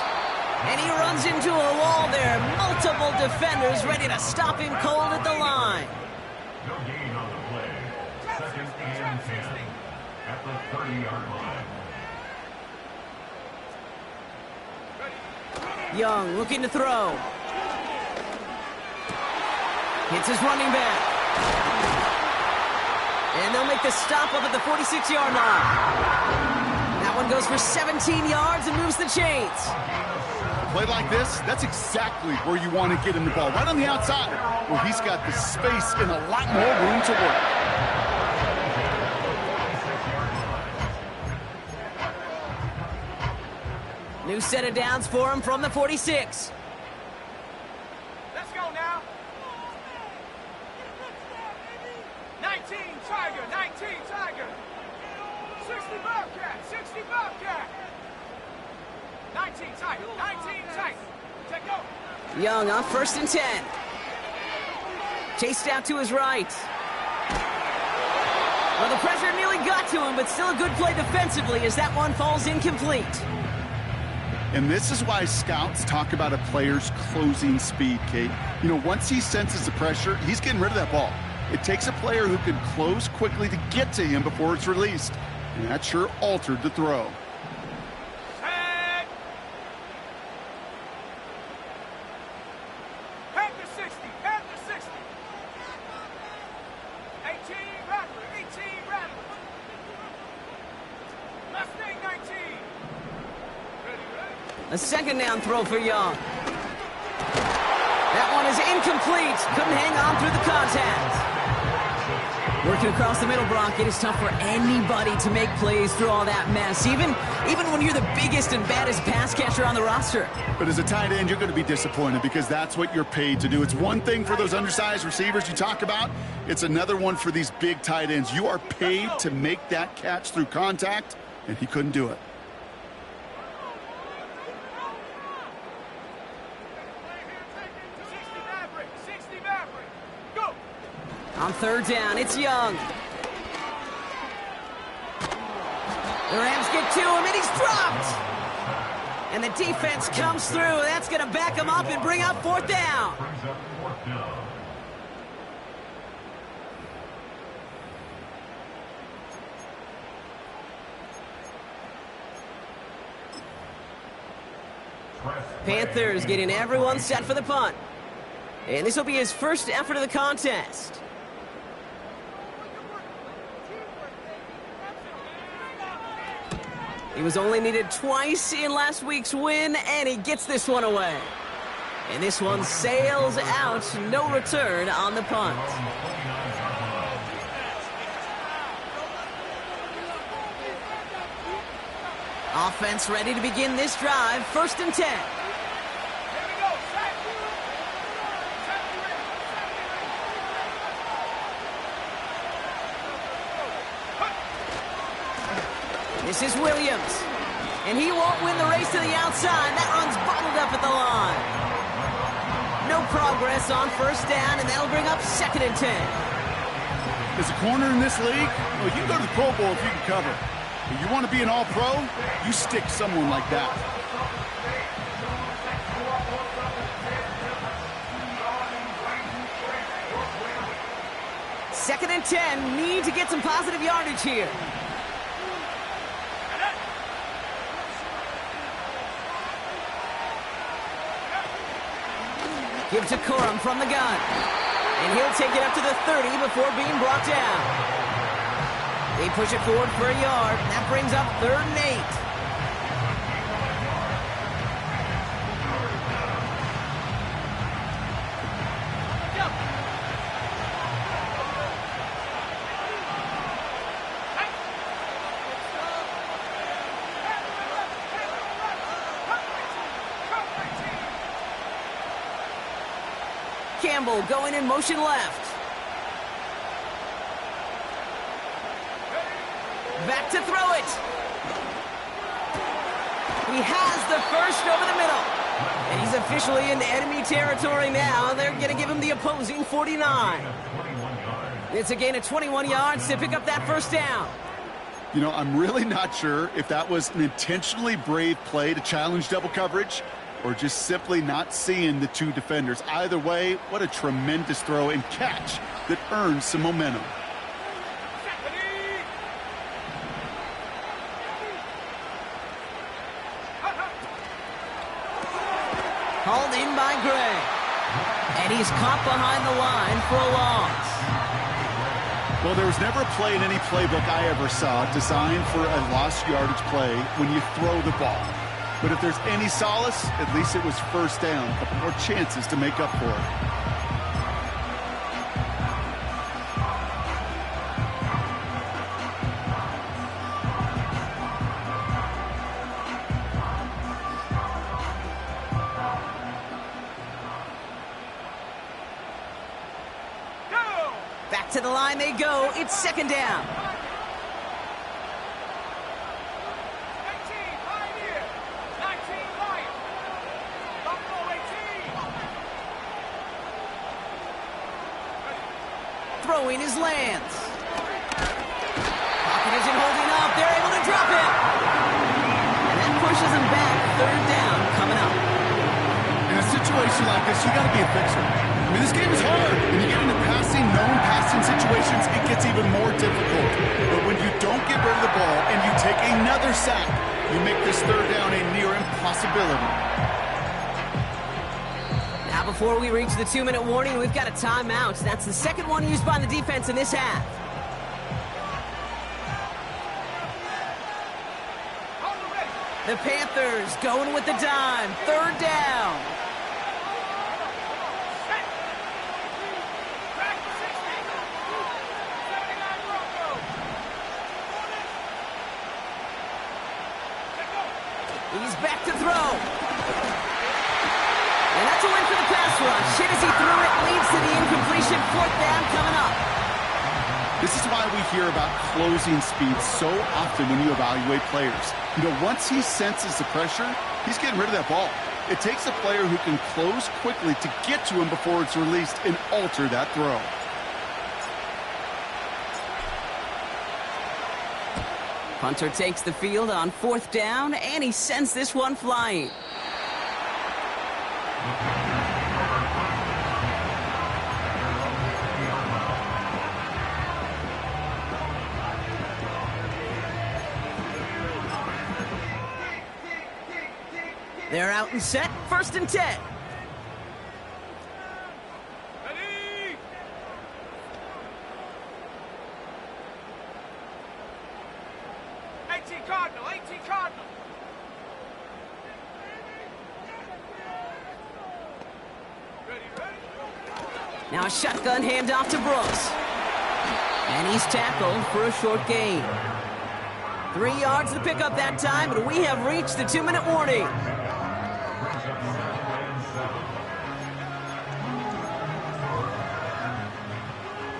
And he runs into a wall there. Multiple defenders ready to stop him cold at the line. No gain on the play. 2nd and 10 at the 30-yard line. Young looking to throw. Hits his running back. And they'll make the stop up at the 46-yard line. That one goes for 17 yards and moves the chains. A play like this, that's exactly where you want to get him the ball. Right on the outside, where he's got the space and a lot more room to work. New set of downs for him from the 46. Let's go now. 19 Tiger, 19 Tiger. 60 Bobcat, 60 Bobcat. 19 tight. 19 tight. Check go. Young on 1st and 10. Chased out to his right. Well, the pressure nearly got to him, but still a good play defensively as that one falls incomplete. And this is why scouts talk about a player's closing speed, Kate. You know, once he senses the pressure, he's getting rid of that ball. It takes a player who can close quickly to get to him before it's released. And that sure altered the throw. Head. Head to 60. Head to 60. 18 Rattler. 18 Rattler. Mustang 19. Ready. A 2nd down throw for Young. That one is incomplete. Couldn't hang on through the contact. Working across the middle, Brock, it is tough for anybody to make plays through all that mess, even when you're the biggest and baddest pass catcher on the roster. But as a tight end, you're going to be disappointed because that's what you're paid to do. It's one thing for those undersized receivers you talk about. It's another one for these big tight ends. You are paid to make that catch through contact, and he couldn't do it. On 3rd down, it's Young. The Rams get to him, and he's dropped. And the defense comes through. That's going to back him up and bring up 4th down. Panthers getting everyone set for the punt. And this will be his first effort of the contest. He was only needed twice in last week's win, and he gets this one away. And this one sails out, no return on the punt. Offense ready to begin this drive, 1st and 10. This is Williams, and he won't win the race to the outside. That run's bottled up at the line. No progress on 1st down, and that'll bring up 2nd and 10. As a corner in this league, well, you can go to the Pro Bowl if you can cover. If you want to be an all-pro, you stick someone like that. Second and 10, need to get some positive yardage here. Give to Corum from the gun. And he'll take it up to the 30 before being brought down. They push it forward for a yard. That brings up 3rd and 8. Campbell going in motion left. Back to throw it. He has the first over the middle. And he's officially in enemy territory now. They're going to give him the opposing 49. It's a gain of 21 yards to pick up that 1st down. You know, I'm really not sure if that was an intentionally brave play to challenge double coverage or just simply not seeing the two defenders. Either way, what a tremendous throw and catch that earns some momentum. Hauled in by Gray. And he's caught behind the line for a loss. Well, there was never a play in any playbook I ever saw designed for a lost yardage play when you throw the ball. But if there's any solace, at least it was 1st down. A couple more chances to make up for it. Back to the line they go. It's 2nd down. throwing is Lance. Pocket isn't holding up. They're able to drop it. And that pushes them back. Third down coming up. In a situation like this, you got to be a fixer. I mean, this game is hard. When you get into known passing situations, it gets even more difficult. But when you don't get rid of the ball and you take another sack, you make this third down a near impossibility. Now, before we reach the 2-minute warning, we've got a timeout. That's the second one used by the defense in this half. The Panthers going with the dime. Third down. He's back to throw. And that's a win for the pass rush. Hit as he threw it, leads to the incompletion. Fourth down coming up. This is why we hear about closing speed so often when you evaluate players. You know, once he senses the pressure, he's getting rid of that ball. It takes a player who can close quickly to get to him before it's released and alter that throw. Punter takes the field on fourth down, and he sends this one flying. They're out and set, 1st and 10. Ready? 18 Cardinal, 18 Cardinal. Ready, ready? Now a shotgun handoff to Brooks. And he's tackled for a short gain. 3 yards to pick up that time, but we have reached the 2-minute warning.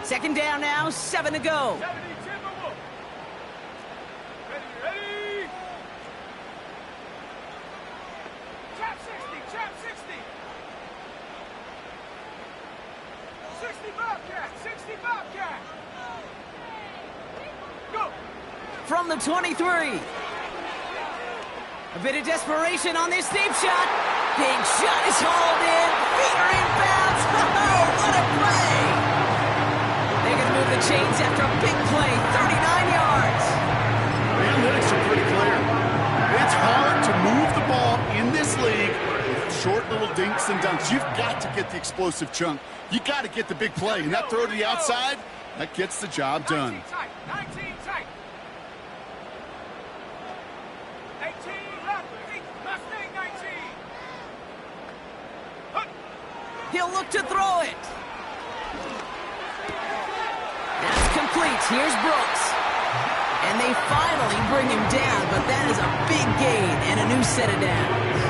Second down now, 7 to go. 70 Timberwolves. Ready, ready? Trap 60, trap 60. 60 Bobcat, 60 Bobcat. Go. From the 23. A bit of desperation on this deep shot. Big shot is hauled in. Feet are in bounds. Oh, what a play. They're going to move the chains after a big play. 39 yards. The analytics are pretty clear. It's hard to move the ball in this league with short little dinks and dunks. You've got to get the explosive chunk. You got to get the big play. And that throw to the outside, that gets the job done. 19 tight, 19 tight. 18 left, Mustang 19. Hunt. He'll look to throw it. That's complete. Here's Brooks. And they finally bring him down, but that is a big gain and a new set of downs.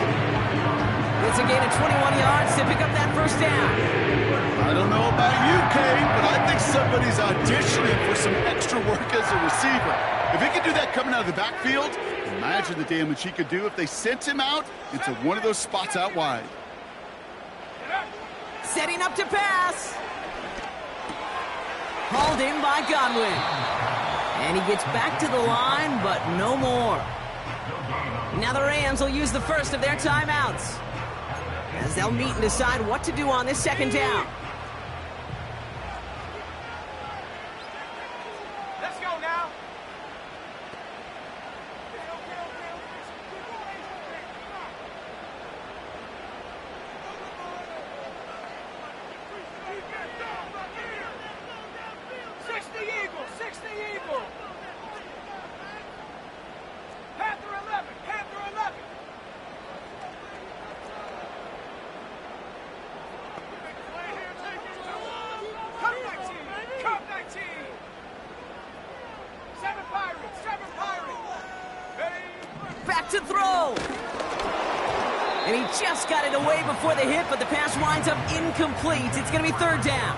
It's a gain of 21 yards to pick up that first down. I don't know about you, Kay, but I think somebody's auditioning for some extra work as a receiver. If he could do that coming out of the backfield, imagine the damage he could do if they sent him out into one of those spots out wide. Setting up to pass. Hauled in by Godwin. And he gets back to the line, but no more. Now the Rams will use the first of their timeouts, as they'll meet and decide what to do on this second down. Let's go now. Panther 11, Panther 11. Cup 19, Cup 19. 7 Pirates, 7 Pirates. Ready? Back to throw. And he just got it away before the hit, but the pass winds up incomplete. It's going to be third down.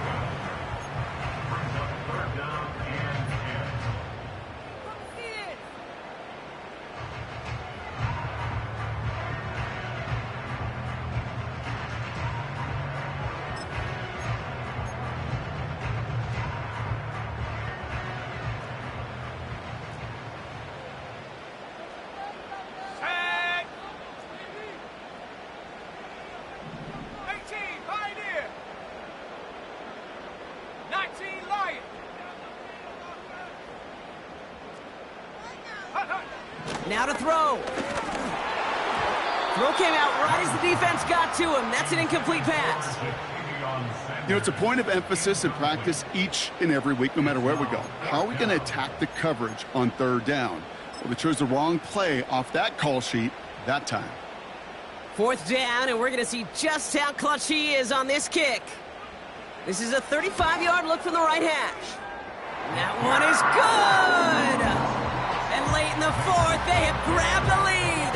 Now to throw. Throw came out right as the defense got to him. That's an incomplete pass. You know, it's a point of emphasis in practice each and every week, no matter where we go. How are we going to attack the coverage on third down? Well, we chose the wrong play off that call sheet that time. Fourth down, and we're going to see just how clutch he is on this kick. This is a 35-yard look from the right hash. That one is good! And late in the fourth, they have grabbed the lead.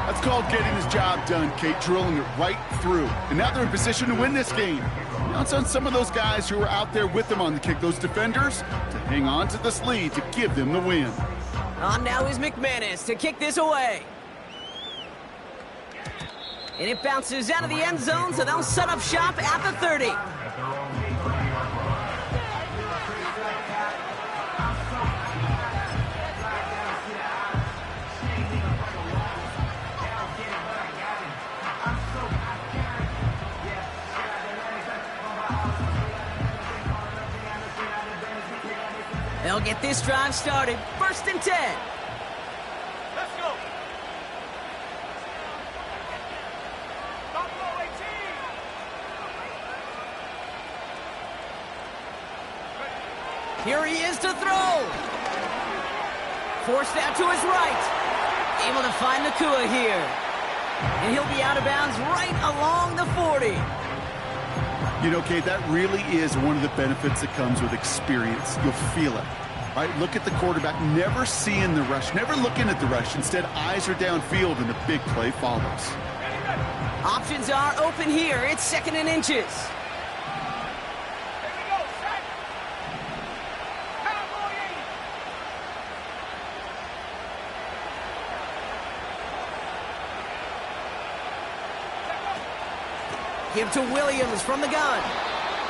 That's called getting his job done, Kate, drilling it right through. And now they're in position to win this game. Now it's on some of those guys who are out there with them on the kick, those defenders, to hang on to this lead to give them the win. On now is McManus to kick this away. And it bounces out of the end zone, so they'll set up shop at the 30. They'll get this drive started. 1st and 10. Let's go. Buffalo 18. Here he is to throw. Forced out to his right. Able to find Nakua here. And he'll be out of bounds right along the 40. You know, Kate, that really is one of the benefits that comes with experience. You'll feel it. Right? Look at the quarterback, never seeing the rush, never looking at the rush. Instead, eyes are downfield, and the big play follows. Options are open here. It's 2nd and inches. Here we go, set. Cowboy 80. Give to Williams from the gun.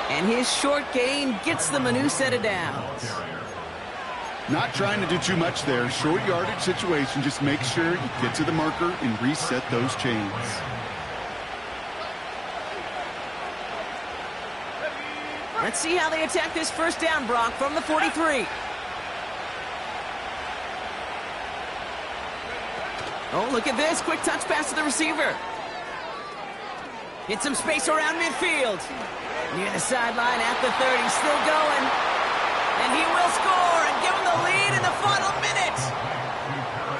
And his short gain gets them a new set of downs. Not trying to do too much there. Short yardage situation. Just make sure you get to the marker and reset those chains. Let's see how they attack this 1st down, Brock, from the 43. Oh, look at this. Quick touch pass to the receiver. Get some space around midfield. Near the sideline at the 30. Still going. And he will score and give him the lead in the final minute.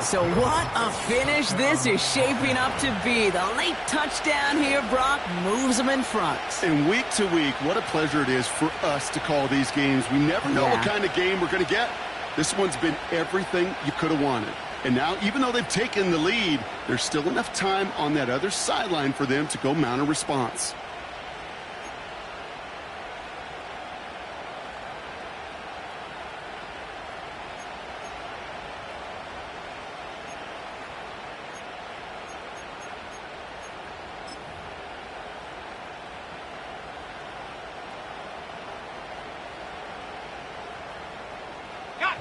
So what a finish this is shaping up to be. The late touchdown here, Brock, moves them in front. And week to week, what a pleasure it is for us to call these games. We never know what kind of game we're going to get. This one's been everything you could have wanted. And now, even though they've taken the lead, there's still enough time on that other sideline for them to go mount a response.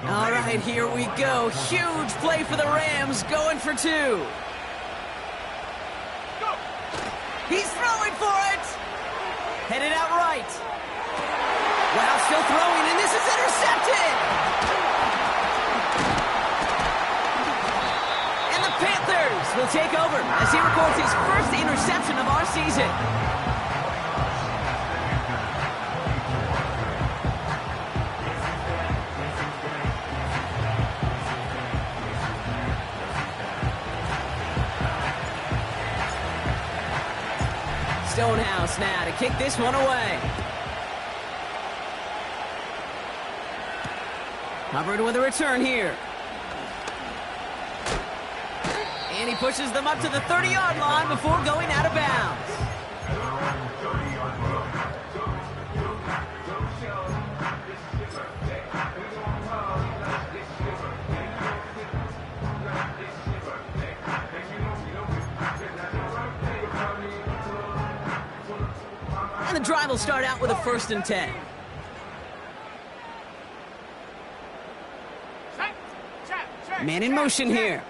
All right, here we go. Huge play for the Rams, going for 2. Go. He's throwing for it. Headed out right. Wow, still throwing, and this is intercepted. And the Panthers will take over as he records his first interception of our season. Stonehouse now to kick this one away. Hubbard with a return here. And he pushes them up to the 30-yard line before going out of bounds. And the drive will start out with a 1st and 10. Man in motion here.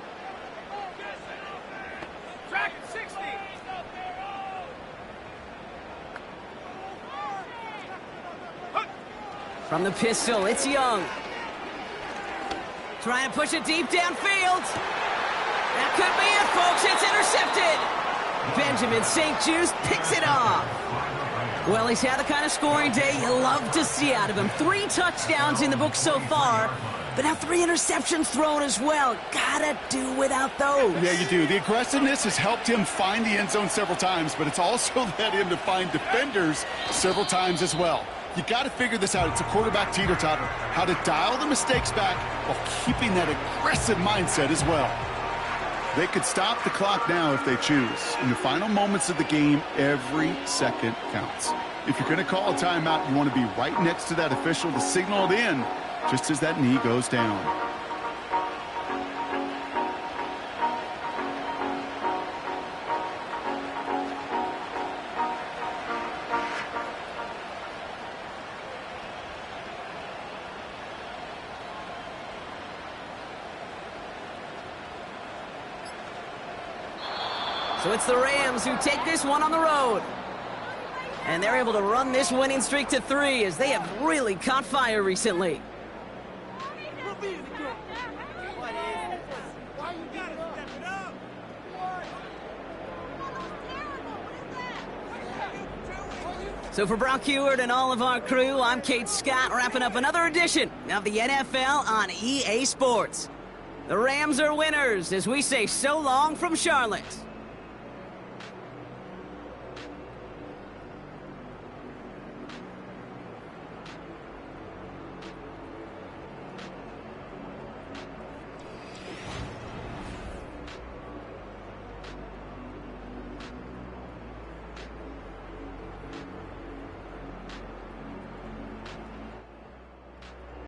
Track at 60. From the pistol, it's Young. Trying to push it deep downfield. That could be it, folks. It's intercepted. Benjamin St-Juste picks it off. Well, he's had the kind of scoring day you love to see out of him. 3 touchdowns in the book so far, but now 3 interceptions thrown as well. Gotta do without those. Yeah, you do. The aggressiveness has helped him find the end zone several times, but it's also led him to find defenders several times as well. You got to figure this out. It's a quarterback teeter-totter. How to dial the mistakes back while keeping that aggressive mindset as well. They could stop the clock now if they choose. In the final moments of the game, every second counts. If you're going to call a timeout, you want to be right next to that official to signal it in just as that knee goes down. So it's the Rams who take this one on the road. And they're able to run this winning streak to 3 as they have really caught fire recently. So for Brock Huard and all of our crew, I'm Kate Scott, wrapping up another edition of the NFL on EA Sports. The Rams are winners as we say so long from Charlotte.